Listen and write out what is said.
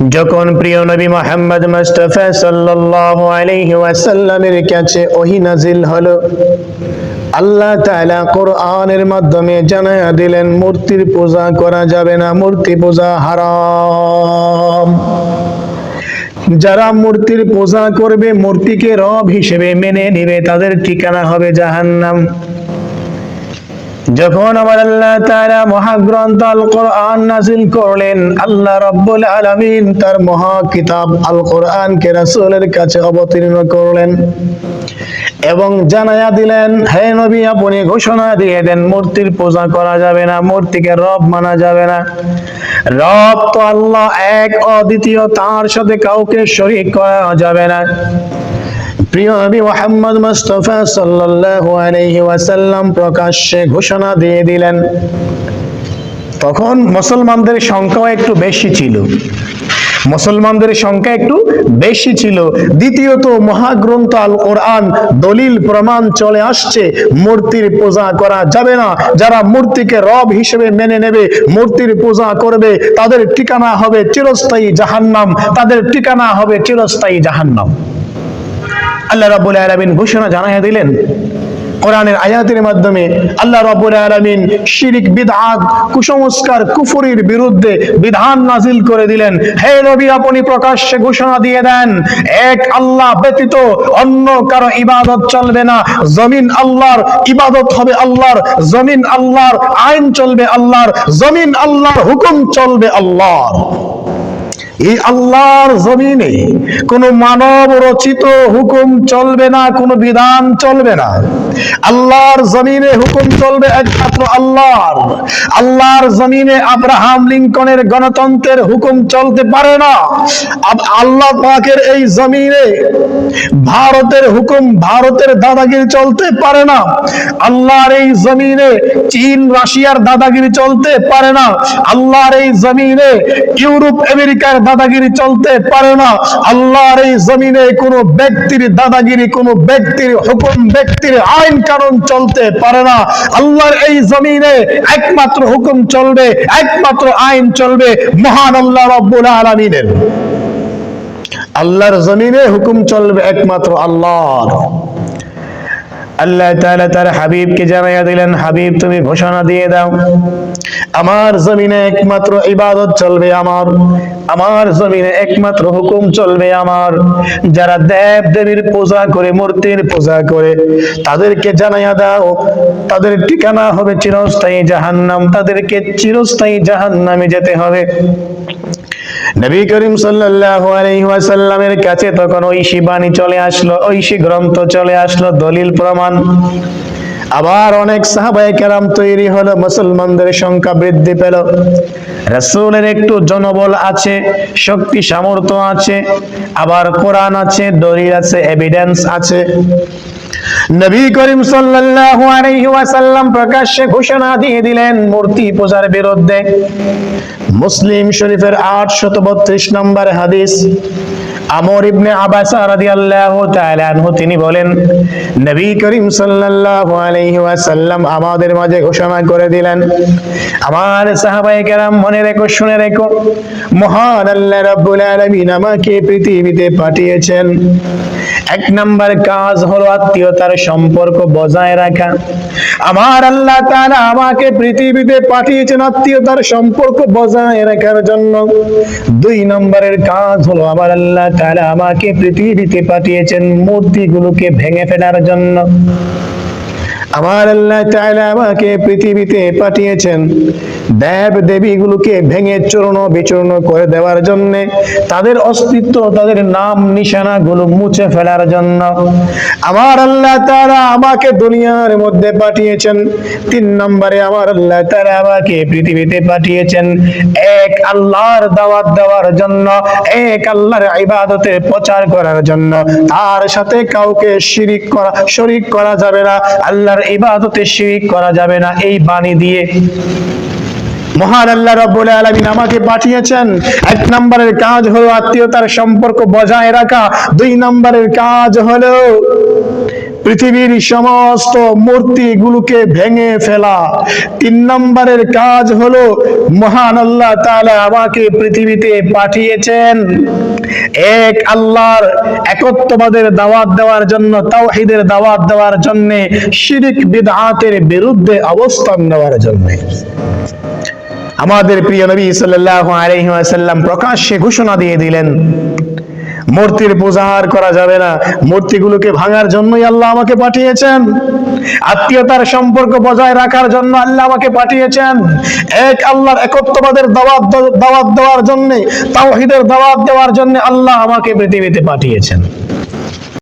যখন প্রিয় নবী মুহাম্মদ মুস্তাফা সাল্লাল্লাহু আলাইহি ওয়াসাল্লামের কাছে ওহী নাজিল হলো, আল্লাহ তাআলা কোরআনের মাধ্যমে জানায়া দিলেন মূর্তির পূজা করা যাবে না, মূর্তি পূজা হারাম। যারা মূর্তির পূজা করবে, মূর্তিকে রব হিসেবে মেনে নেবে, তাদের ঠিকানা হবে জাহান্নাম। যখন আমার আল্লাহ তাআলা মহাগ্রন্থ আল কোরআন নাযিল করলেন, আল্লাহ রাব্বুল আলামিন তার মহা কিতাব আল কোরআনকে রাসূলের কাছে অবতীর্ণ করলেন এবং জানায়া দিলেন, হে নবী, আপনি ঘোষণা দিয়ে দেন মূর্তির পূজা করা যাবে না, মূর্তিকে রব মানা যাবে না। রব তো আল্লাহ এক, অদ্বিতীয়, তার সাথে কাউকে শরীক করা যাবে না। প্রিয় নবী মুহাম্মদ মুস্তাফা সাল্লাল্লাহু আলাইহি ওয়াসাল্লাম প্রকাশ্যে ঘোষণা দিয়ে দিলেন। তখন মুসলমানদের সংখ্যাও একটু বেশি ছিল, মুসলমানদের সংখ্যা একটু বেশি ছিল। দ্বিতীয়ত, মহাগ্রন্থ আল কোরআন দলিল প্রমাণ চলে আসছে মূর্তির পূজা করা যাবে না। যারা মূর্তিকে রব হিসেবে মেনে নেবে, মূর্তির পূজা করবে, তাদের ঠিকানা হবে চিরস্থায়ী জাহান্নাম, তাদের ঠিকানা হবে চিরস্থায়ী জাহান্নাম। আল্লাহ রাব্বুল আলামিন ঘোষণা জানাইয়া দিলেন কোরআনের আয়াতের মাধ্যমে। আল্লাহ রাব্বুল আলামিন শিরক, বিদআত, কুসংস্কার, কুফরির বিরুদ্ধে বিধান নাজিল করে দিলেন। হে নবী, আপনি প্রকাশ্যে ঘোষণা দিয়ে দেন, এক আল্লাহ ব্যতীত অন্য কারো ইবাদত চলবে না। জমিন আল্লাহর, ইবাদত হবে আল্লাহর। জমিন আল্লাহর, আইন চলবে আল্লাহর। জমিন আল্লাহর, হুকুম চলবে আল্লাহর। এই আল্লাহর জমিনে কোনো মানব রচিত হুকুম চলবে না, কোনো বিধান চলবে না। আল্লাহর জমিনে হুকুম চলবে একমাত্র আল্লাহর। আল্লাহর জমিনে আব্রাহাম লিঙ্কনের গণতন্ত্রের হুকুম চলতে পারে না। আল্লাহ পাকের এই জমিনে ভারতের হুকুম, ভারতের দাদাগিরি চলতে পারে না। আল্লাহর এই জমিনে চীন, রাশিয়ার দাদাগিরি চলতে পারে না। আল্লাহর এই জমিনে ইউরোপ, আমেরিকার দাদাগিরি চলতে পারে না। আল্লাহর এই জমিনে কোনো ব্যক্তির দাদাগিরি, কোনো ব্যক্তির হুকুম, ব্যক্তির আইন কানুন চলতে পারে না। আল্লাহর এই জমিনে একমাত্র হুকুম চলবে, একমাত্র আইন চলবে মহান আল্লাহ রাব্বুল আলামিনের। আল্লাহর জমিনে হুকুম চলবে একমাত্র আল্লাহর। আল্লাহ তাআলা তার হাবিবকে জানাইয়া দিলেন, হাবিব, তুমি ঘোষণা দিয়ে দাও, আমার জমিনে একমাত্র ইবাদত চলবে আমার, আমার জমিনে একমাত্র হুকুম চলবে আমার। যারা দেব দেবীর পূজা করে, মূর্তির পূজা করে, তাদেরকে জানাইয়া দাও তাদের ঠিকানা হবে চিরস্থায়ী জাহান্নাম, তাদেরকে চিরস্থায়ী জাহান্নামে যেতে হবে। নবী করিম সাল্লাল্লাহু আলাইহি ওয়াসাল্লামের কাছে তখন ঐশী বাণী চলে আসলো, ঐশী গ্রন্থ চলে আসলো, দলিল প্রমাণ। আবার অনেক সাহাবায়ে কেরাম তৈরি হলো, মুসলমানদের সংখ্যা বৃদ্ধি পেল। রাসূলের একটু জনবল আছে, শক্তি সামর্থ্য আছে, আবার কোরআন আছে, দলিল আছে, এভিডেন্স আছে। নবী করিম সাল্লাল্লাহু আলাইহি ওয়াসাল্লাম প্রকাশ্যে ঘোষণা দিয়ে দিলেন মূর্তি পূজার বিরুদ্ধে। মুসলিম শরীফের 832 নম্বর হাদিস, আমর ইবনে আবাসা রাদিয়াল্লাহু তাআলা আনহু তিনি বলেন, নবী করিম সাল্লাল্লাহু আলাইহি ওয়াসাল্লাম আমাদের মাঝে ঘোষণা করে দিলেন, আমার সাহাবায়ে কেরাম মনে রেখো, শুনে রেখো, মহান আল্লাহ রাব্বুল আলামিন আমাকে পৃথিবীতে পাঠিয়েছেন। এক নাম্বার কাজ হলো আত্মীয়তার সম্পর্ক বজায় রাখা। আমার আল্লাহ তাআলা আমাকে পৃথিবীতে পাঠিয়েছেন আত্মীয়তার সম্পর্ক বজায় রাখার জন্য। দুই নম্বরের কাজ হলো আমার আল্লাহ তাআলা আমাকে পৃথিবীতে পাঠিয়েছেন মূর্তিগুলোকে ভেঙে ফেলার জন্য। আমার আল্লাহ তাআলা আমাকে পৃথিবীতে পাঠিয়েছেন দেব দেবীগুলোকে ভেঙে চূর্ণ বিচূর্ণ করে দেওয়ার জন্য, তাদের অস্তিত্ব, তাদের নাম নিশানা গুলো মুছে ফেলার জন্য। আমার আল্লাহ তাআলা আমাকে দুনিয়ার মধ্যে পাঠিয়েছেন। তিন নম্বরে আমার আল্লাহ তাআলা আমাকে পৃথিবীতে পাঠিয়েছেন এক আল্লাহর দাওয়াত দেওয়ার জন্য, এক আল্লাহর ইবাদতে প্রচার করার জন্য। তার সাথে কাউকে শরীক করা যাবে না, আল্লাহর ইবাদতে শিরক করা যাবে না। এই বাণী দিয়ে মহান আল্লাহ রাব্বুল আলামিন আমাকে পাঠিয়েছেন। এক নম্বরের কাজ হলো আত্মীয়তার সম্পর্ক বজায় রাখা। দুই নম্বরের কাজ হলো পৃথিবীর সমস্ত মূর্তিগুলোকে ভেঙে ফেলা। 3 নম্বরের কাজ হলো মহান আল্লাহ তাআলা আমাকে পৃথিবীতে পাঠিয়েছেন এক আল্লাহর একত্ববাদের দাওয়াত দেওয়ার জন্য, তাওহীদের দাওয়াত দেওয়ার জন্য, শিরক বিদআতের বিরুদ্ধে অবস্থান নেওয়ার জন্য। আমাদের প্রিয় নবী সাল্লাল্লাহু আলাইহি ওয়াসাল্লাম প্রকাশ্যে ঘোষণা দিয়ে দিলেন, মূর্তির পূজা আর করা যাবে না। মূর্তিগুলোকে ভাঙার জন্যই আল্লাহ আমাকে পাঠিয়েছেন। আত্মীয়তার সম্পর্ক বজায় রাখার জন্য আল্লাহ আমাকে পাঠিয়েছেন। এক আল্লাহর একত্ববাদের দাওয়াত দেওয়ার জন্য, তাওহীদের দাওয়াত দেওয়ার জন্য আল্লাহ আমাকে পৃথিবীতে পাঠিয়েছেন।